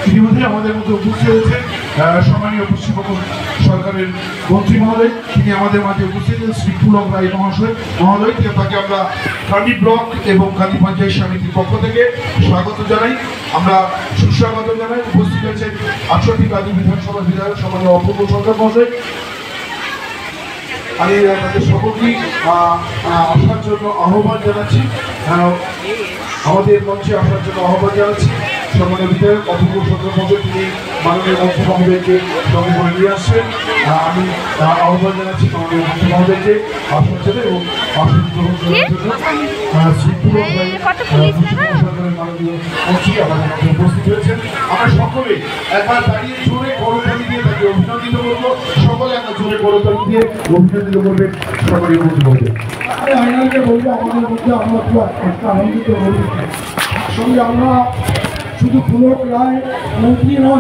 ইতিমধ্যে আমাদের মধ্যে উপস্থিত হয়েছে সম্মানীয় পশ্চিমবঙ্গ সরকারের মন্ত্রী মহোদয়, তিনি আমাদের মাঝে উপস্থিত শ্রী পুলক রায় মহাশয়। তাকে আমরা কান্দি ব্লক এবং কান্দি পঞ্চায়েত সমিতির পক্ষ থেকে স্বাগত জানাই, আমরা সুস্বাগত জানাই। উপস্থিত হয়েছেন 68 কান্দি বিধানসভার বিধায়ক সম্মানীয় অপূর্ব সরকার মহাশয়। আমি তাদের সকলকেই আসার জন্য আহ্বান জানাচ্ছি, আমাদের মঞ্চে আসার জন্য আহ্বান জানাচ্ছি। সম্মানীয় বিধায়ক অপূর্ব সরকার মহাশয় তিনি মাননীয় মন্ত্রী মহোদয়কে সঙ্গে করে নিয়ে আসছেন। আমি আহ্বান জানাচ্ছি মাননীয় মন্ত্রী মহোদয়কে আসার জন্য এবং আসন গ্রহণ করার জন্য। সরকারের মাননীয় মন্ত্রী আমাদের মধ্যে উপস্থিত হয়েছেন। আমরা সকলে একবার দাঁড়িয়ে জোরে করতালি দিয়ে তাকে অভিনন্দিত করবো। সকলে একবার জোরে করতালি দিয়ে অভিনন্দিত করবেন সম্মানীয় মন্ত্রী মহোদয়। আইনাকে বলবো আমাদের মধ্যে আমরা খুব একটা আনন্দিত হই। সঙ্গে আমরা শুধু পুলক রায় মন্ত্রী নয়,